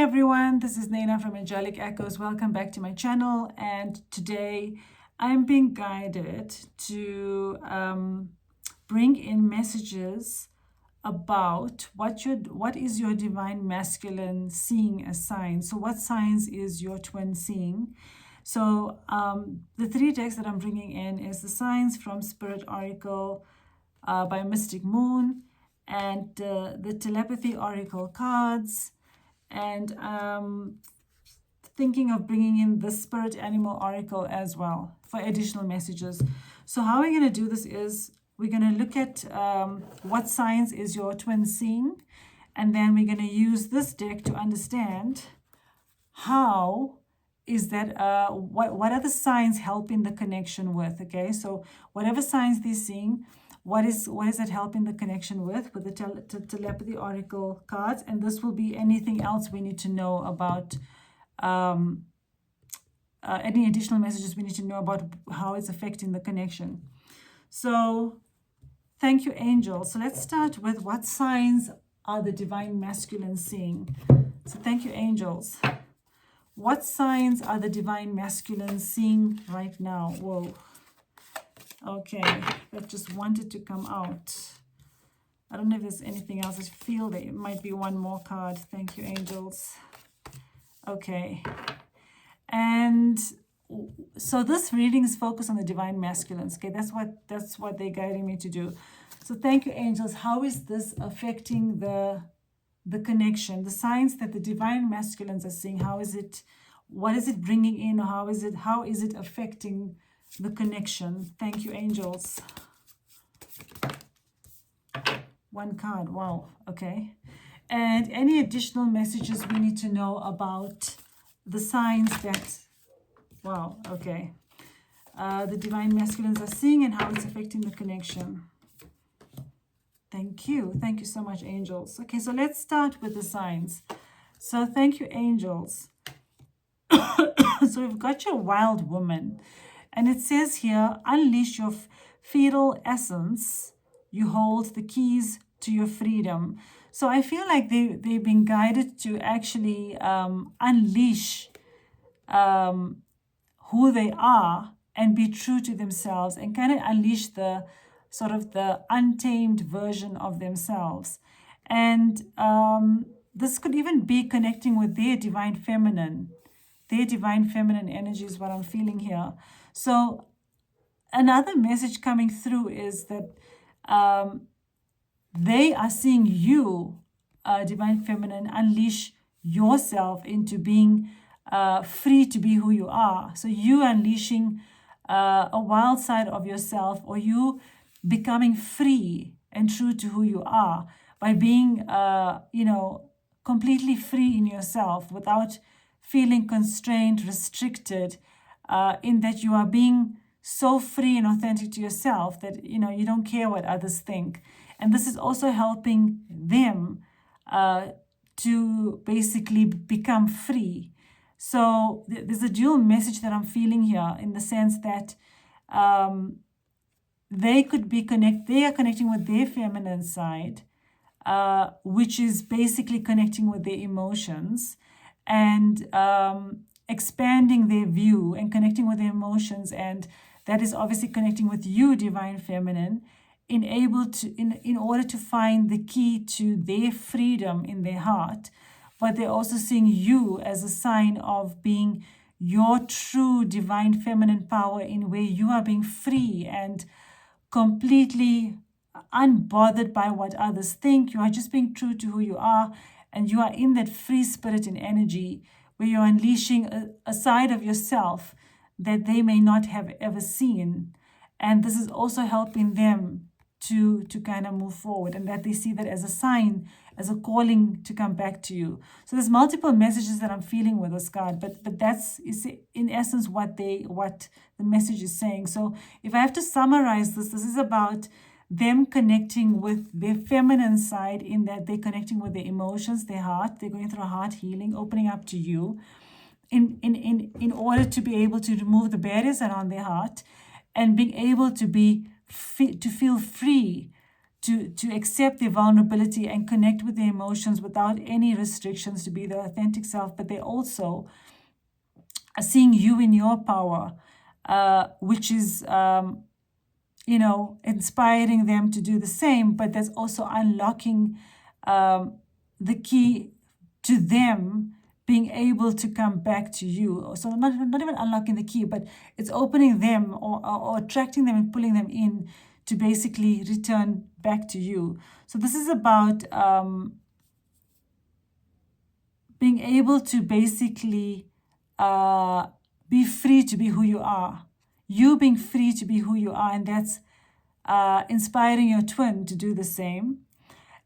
everyone, this is Naina from Angelic Echoes. Welcome back to my channel, and today I'm being guided to bring in messages about what is your divine masculine seeing as signs. So what signs is your twin seeing? So the three texts that I'm bringing in is the signs from Spirit Oracle by Mystic Moon, and the Telepathy Oracle cards, and thinking of bringing in the Spirit Animal Oracle as well for additional messages. So how we're going to do this is we're going to look at what signs is your twin seeing, and then we're going to use this deck to understand how is that what are the signs helping the connection with. Okay, so whatever signs they're seeing, what is it helping the connection with the telepathy oracle cards, and this will be anything else we need to know about, any additional messages we need to know about how it's affecting the connection. So thank you, angels. So let's start with what signs are the divine masculine seeing. So thank you, angels. What signs are the divine masculine seeing right now? Whoa. Okay, that just wanted to come out. I don't know if there's anything else. I feel there might be one more card. Thank you, angels. Okay. And so this reading is focused on the divine masculines. Okay, that's what they're guiding me to do. So thank you, angels. How is this affecting the connection, the signs that the divine masculines are seeing? How is it, what is it bringing in, or how is it affecting the connection? Thank you, angels. One card. Wow. Okay. And any additional messages we need to know about the signs that, wow, okay, the divine masculines are seeing and how it's affecting the connection. Thank you so much, angels. Okay, so let's start with the signs. So thank you, angels. So we've got your wild woman. And it says here, unleash your fetal essence. You hold the keys to your freedom. So I feel like they've been guided to actually unleash who they are and be true to themselves, and kind of unleash the sort of the untamed version of themselves. And this could even be connecting with their divine feminine. Their divine feminine energy is what I'm feeling here. So another message coming through is that they are seeing you, divine feminine, unleash yourself into being free to be who you are. So you unleashing a wild side of yourself, or you becoming free and true to who you are by being, completely free in yourself without feeling constrained, restricted, in that you are being so free and authentic to yourself that, you don't care what others think. And this is also helping them to basically become free. So there's a dual message that I'm feeling here, in the sense that they could be they are connecting with their feminine side, which is basically connecting with their emotions, and expanding their view and connecting with their emotions, and that is obviously connecting with you, divine feminine, in order to find the key to their freedom in their heart. But they're also seeing you as a sign of being your true divine feminine power, in where you are being free and completely unbothered by what others think. You are just being true to who you are, and you are in that free spirit and energy where you're unleashing a side of yourself that they may not have ever seen. And this is also helping them to kind of move forward, and that they see that as a sign, as a calling to come back to you. So there's multiple messages that I'm feeling with this card, but that's in essence what the message is saying. So if I have to summarize this is about them connecting with their feminine side, in that they're connecting with their emotions, their heart. They're going through a heart healing, opening up to you in order to be able to remove the barriers around their heart, and being able to feel free to accept their vulnerability and connect with their emotions without any restrictions, to be their authentic self, but they also are seeing you in your power, which is, inspiring them to do the same, but that's also unlocking the key to them being able to come back to you. So not even unlocking the key, but it's opening them or attracting them and pulling them in to basically return back to you. So this is about being able to basically be free to be who you are. You being free to be who you are, and that's inspiring your twin to do the same.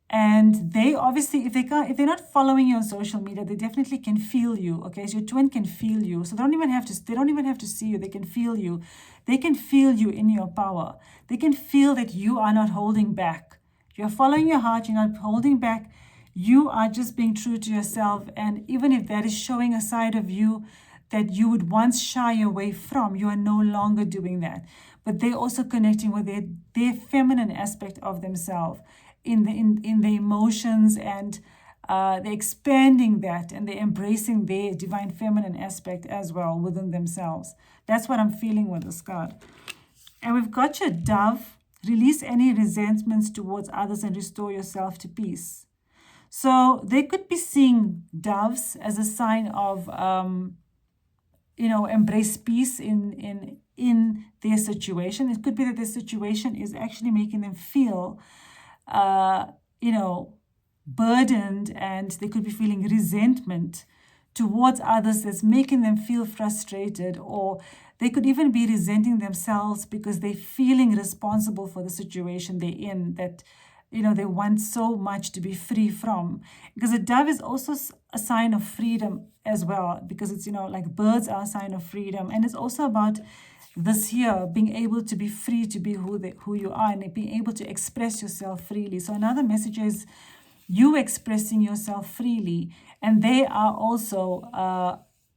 And they obviously, if they're not following you on social media, they definitely can feel you. Okay, so your twin can feel you. So they don't even have to see you. They can feel you. They can feel you in your power. They can feel that you are not holding back. You're following your heart. You're not holding back. You are just being true to yourself. And even if that is showing a side of you that you would once shy away from, you are no longer doing that. But they're also connecting with their feminine aspect of themselves in the emotions, and they're expanding that, and they're embracing their divine feminine aspect as well within themselves. That's what I'm feeling with this card. And we've got your Dove. Release any resentments towards others and restore yourself to peace. So they could be seeing doves as a sign of embrace peace in their situation. It could be that their situation is actually making them feel burdened, and they could be feeling resentment towards others that's making them feel frustrated, or they could even be resenting themselves because they're feeling responsible for the situation they're in, that they want so much to be free from. Because a dove is also a sign of freedom as well, because it's like birds are a sign of freedom, and it's also about this here, being able to be free to be who you are, and being able to express yourself freely. So another message is you expressing yourself freely, and they are also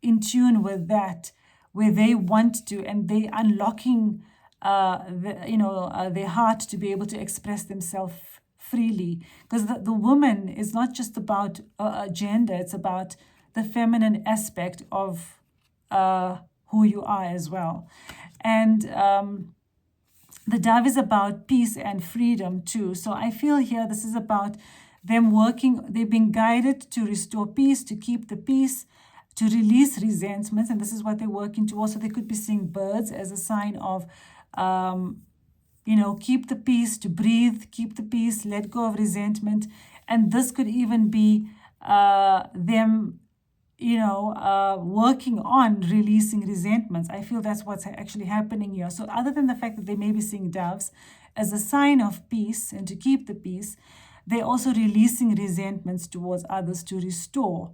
in tune with that, where they want to, and they unlocking their heart to be able to express themselves freely. Because the woman is not just about gender, it's about the feminine aspect of who you are as well. And the dove is about peace and freedom too. So I feel here this is about them working, they've been guided to restore peace, to keep the peace, to release resentments, and this is what they're working towards. So they could be seeing birds as a sign of keep the peace, to breathe, keep the peace, let go of resentment. And this could even be them working on releasing resentments. I feel that's what's actually happening here. So other than the fact that they may be seeing doves as a sign of peace and to keep the peace, they're also releasing resentments towards others to restore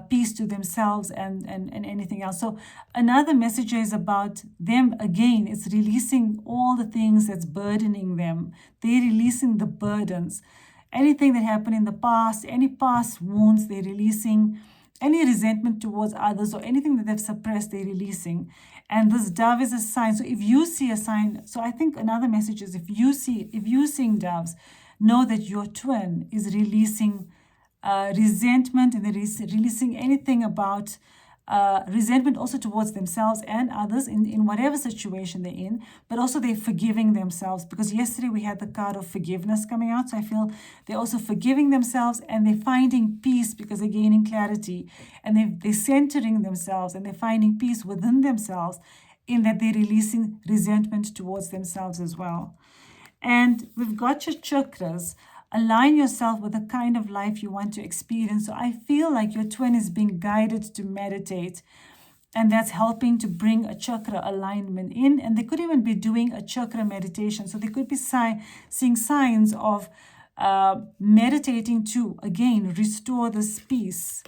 peace to themselves and anything else. So another message is about them, again, it's releasing all the things that's burdening them. They're releasing the burdens. Anything that happened in the past, any past wounds, they're releasing. Any resentment towards others or anything that they've suppressed, they're releasing. And this dove is a sign. So if you see a sign, so I think another message is if you're seeing doves, know that your twin is releasing resentment, and they're releasing anything about resentment also towards themselves and others in whatever situation they're in, but also they're forgiving themselves, because yesterday we had the card of forgiveness coming out. So I feel they're also forgiving themselves, and they're finding peace because they're gaining clarity, and they're centering themselves, and they're finding peace within themselves in that they're releasing resentment towards themselves as well. And we've got your chakras. Align yourself with the kind of life you want to experience. So I feel like your twin is being guided to meditate, and that's helping to bring a chakra alignment in. And they could even be doing a chakra meditation. So they could be seeing signs of meditating to, again, restore this peace,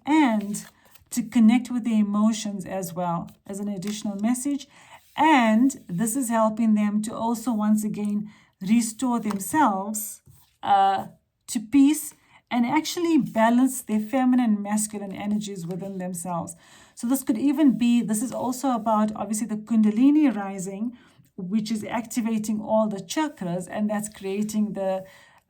and to connect with the emotions as well, as an additional message. And this is helping them to also, once again, restore themselves to peace, and actually balance their feminine and masculine energies within themselves. So this could even be, this is also about obviously the Kundalini rising, which is activating all the chakras, and that's creating the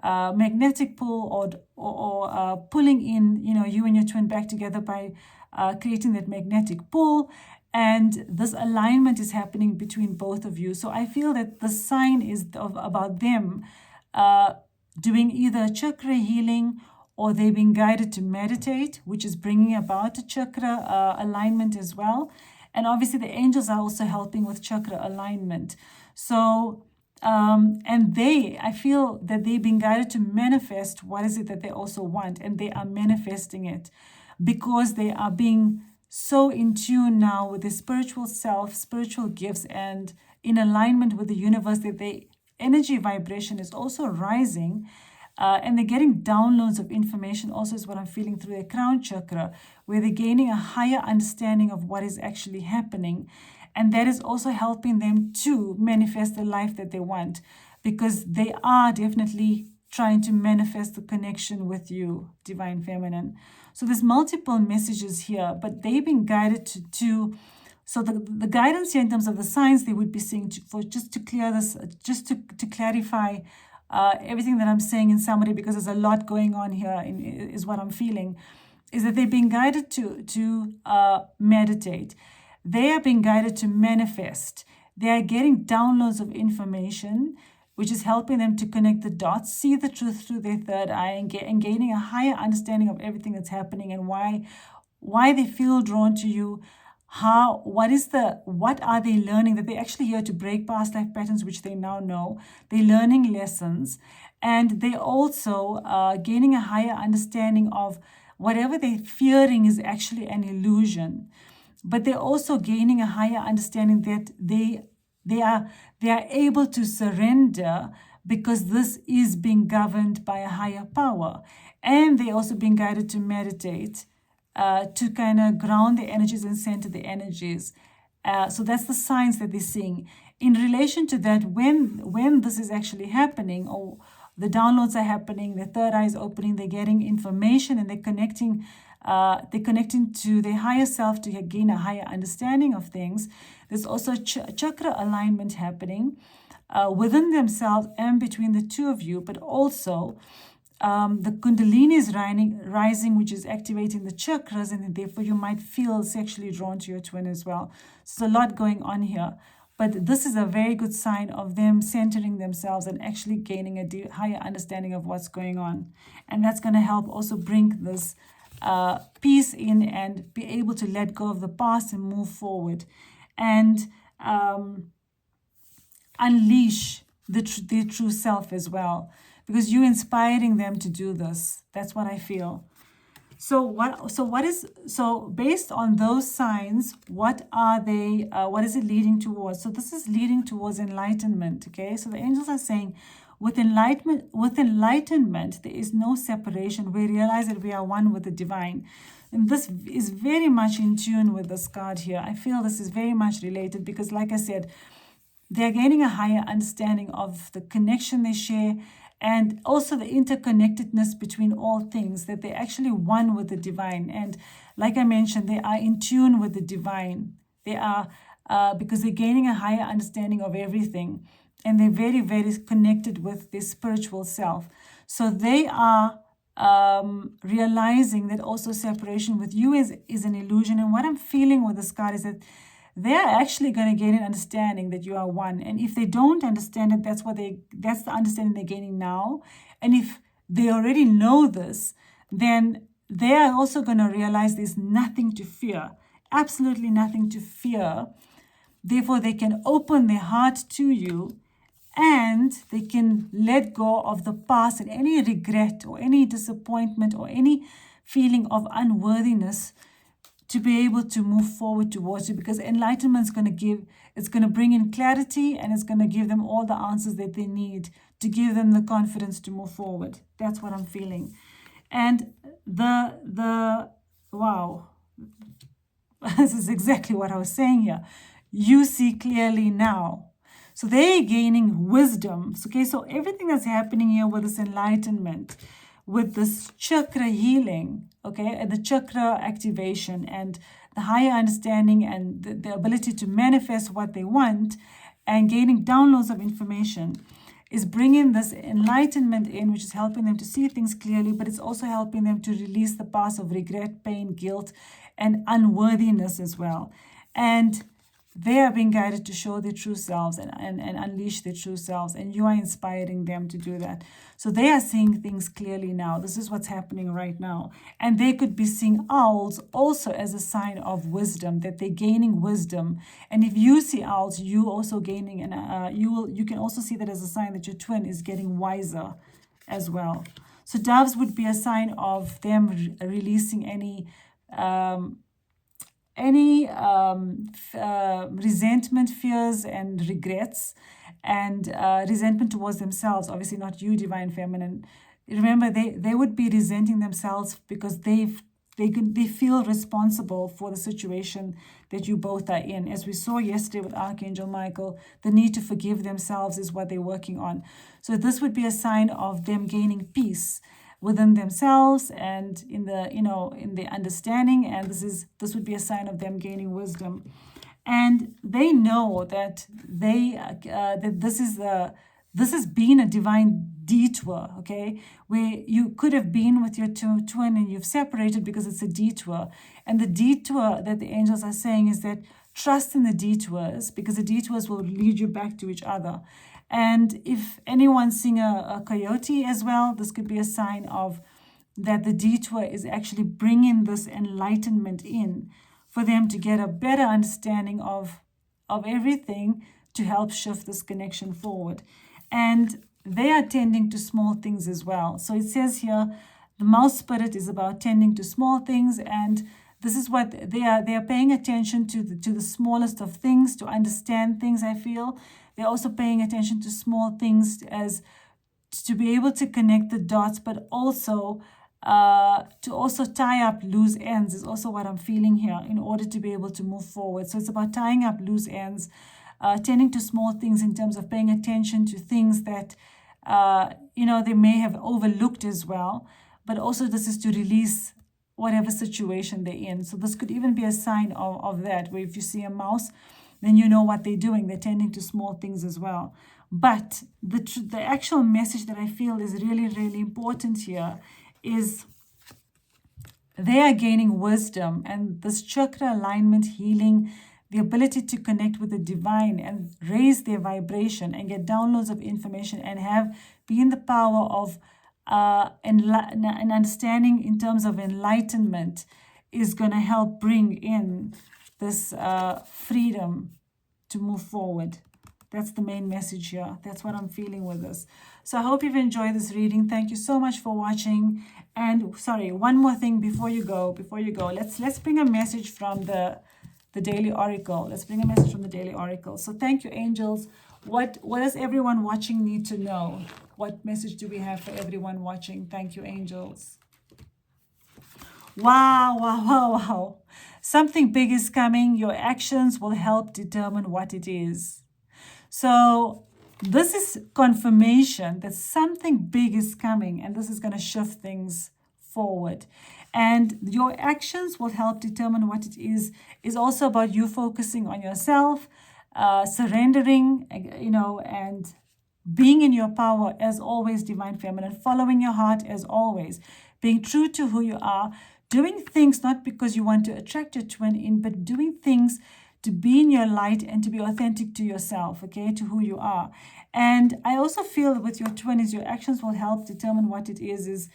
magnetic pull, or pulling in, you and your twin back together by creating that magnetic pull. And this alignment is happening between both of you. So I feel that the sign is about them doing either chakra healing, or they're being guided to meditate, which is bringing about a chakra alignment as well. And obviously the angels are also helping with chakra alignment. So, and I feel that they've been guided to manifest what is it that they also want, and they are manifesting it because they are being so in tune now with the spiritual self, spiritual gifts, and in alignment with the universe, that their energy vibration is also rising. And they're getting downloads of information also, is what I'm feeling, through their crown chakra, where they're gaining a higher understanding of what is actually happening. And that is also helping them to manifest the life that they want, because they are definitely trying to manifest the connection with you, Divine Feminine. So there's multiple messages here, but they've been guided to so the guidance here in terms of the signs they would be seeing, for just to clear this, just to clarify everything that I'm saying in summary, because there's a lot going on here, is what I'm feeling, is that they're being guided to meditate. They are being guided to manifest. They are getting downloads of information, which is helping them to connect the dots, see the truth through their third eye, and gaining a higher understanding of everything that's happening, and why they feel drawn to you. What are they learning? That they're actually here to break past life patterns, which they now know. They're learning lessons, and they also gaining a higher understanding of whatever they're fearing is actually an illusion. But they're also gaining a higher understanding that they are able to surrender, because this is being governed by a higher power. And they're also being guided to meditate, to kind of ground the energies and center the energies. So that's the signs that they're seeing. In relation to that, when this is actually happening, or the downloads are happening, the third eye is opening, they're getting information, and they're connecting to their higher self to gain a higher understanding of things. There's also chakra alignment happening within themselves and between the two of you, but also the Kundalini is rising, which is activating the chakras, and therefore you might feel sexually drawn to your twin as well. So there's a lot going on here. But this is a very good sign of them centering themselves and actually gaining a higher understanding of what's going on. And that's going to help also bring this peace in, and be able to let go of the past and move forward, and unleash their true self as well, because you're inspiring them to do this. That's what I feel. So based on those signs, what are they? What is it leading towards? So this is leading towards enlightenment. Okay, so the angels are saying, with enlightenment, there is no separation. We realize that we are one with the divine. And this is very much in tune with this card here. I feel this is very much related, because like I said, they're gaining a higher understanding of the connection they share, and also the interconnectedness between all things, that they're actually one with the divine. And like I mentioned, they are in tune with the divine. They are, because they're gaining a higher understanding of everything, and they're very, very connected with their spiritual self. So they are realizing that also separation with you is an illusion. And what I'm feeling with this card is that they're actually going to gain an understanding that you are one. And if they don't understand it, that's the understanding they're gaining now. And if they already know this, then they are also going to realize there's nothing to fear, absolutely nothing to fear. Therefore, they can open their heart to you, and they can let go of the past and any regret or any disappointment or any feeling of unworthiness, to be able to move forward towards you, because enlightenment is going to bring in clarity, and it's going to give them all the answers that they need to give them the confidence to move forward. That's what I'm feeling. And wow, this is exactly what I was saying here. You see clearly now. So they're gaining wisdom. Okay, so everything that's happening here with this enlightenment, with this chakra healing, okay, and the chakra activation, and the higher understanding, and the ability to manifest what they want, and gaining downloads of information, is bringing this enlightenment in, which is helping them to see things clearly, but it's also helping them to release the past of regret, pain, guilt, and unworthiness as well. And they are being guided to show their true selves and unleash their true selves, and you are inspiring them to do that. So they are seeing things clearly now. This is what's happening right now. And they could be seeing owls also as a sign of wisdom, that they're gaining wisdom. And if you see owls, you also gaining, and you can also see that as a sign that your twin is getting wiser as well. So doves would be a sign of them releasing any resentment, fears, and regrets, and resentment towards themselves. Obviously not you, Divine Feminine. Remember, they would be resenting themselves because they feel responsible for the situation that you both are in. As we saw yesterday with Archangel Michael, the need to forgive themselves is what they're working on. So this would be a sign of them gaining peace within themselves and in the understanding, and this would be a sign of them gaining wisdom. And they know that this has been a divine detour, okay, where you could have been with your twin and you've separated because it's a detour. And the detour that the angels are saying is that trust in the detours, because the detours will lead you back to each other. And if anyone's seeing a coyote as well, this could be a sign of that the detour is actually bringing this enlightenment in for them to get a better understanding of everything to help shift this connection forward. And they are tending to small things as well. So it says here, the mouse spirit is about tending to small things, and this is what they are paying attention to the smallest of things, to understand things, I feel. They're also paying attention to small things as to be able to connect the dots, but also to also tie up loose ends is also what I'm feeling here in order to be able to move forward. So it's about tying up loose ends, tending to small things in terms of paying attention to things that, they may have overlooked as well. But also this is to release whatever situation they're in. So this could even be a sign of that, where if you see a mouse, then you know what they're doing. They're tending to small things as well. But the actual message that I feel is really, really important here is they are gaining wisdom, and this chakra alignment, healing, the ability to connect with the divine and raise their vibration and get downloads of information and be in the power of an understanding in terms of enlightenment is going to help bring in this freedom to move forward. That's the main message here. That's what I'm feeling with this. So I hope you've enjoyed this reading. Thank you so much for watching. And sorry, one more thing before you go. Let's bring a message from the Daily Oracle. Let's bring a message from the Daily Oracle. So thank you, angels. What does everyone watching need to know? What message do we have for everyone watching? Thank you, angels. Wow. Something big is coming. Your actions will help determine what it is. So this is confirmation that something big is coming, and this is going to shift things forward. And your actions will help determine what it is also about you focusing on yourself, surrendering, and being in your power as always, Divine Feminine, following your heart as always, being true to who you are, doing things not because you want to attract your twin in, but doing things to be in your light and to be authentic to yourself, okay, to who you are. And I also feel that with your twin is your actions will help determine what it is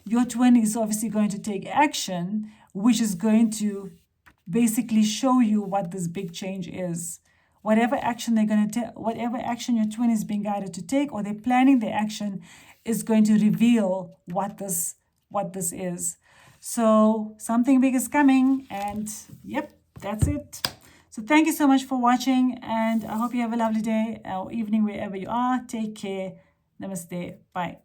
your twin is obviously going to take action, which is going to basically show you what this big change is. Whatever action they're going to take, whatever action your twin is being guided to take, or they're planning the action, is going to reveal what this is. So something big is coming, and yep, that's it. So thank you so much for watching, and I hope you have a lovely day or evening wherever you are. Take care. Namaste. Bye.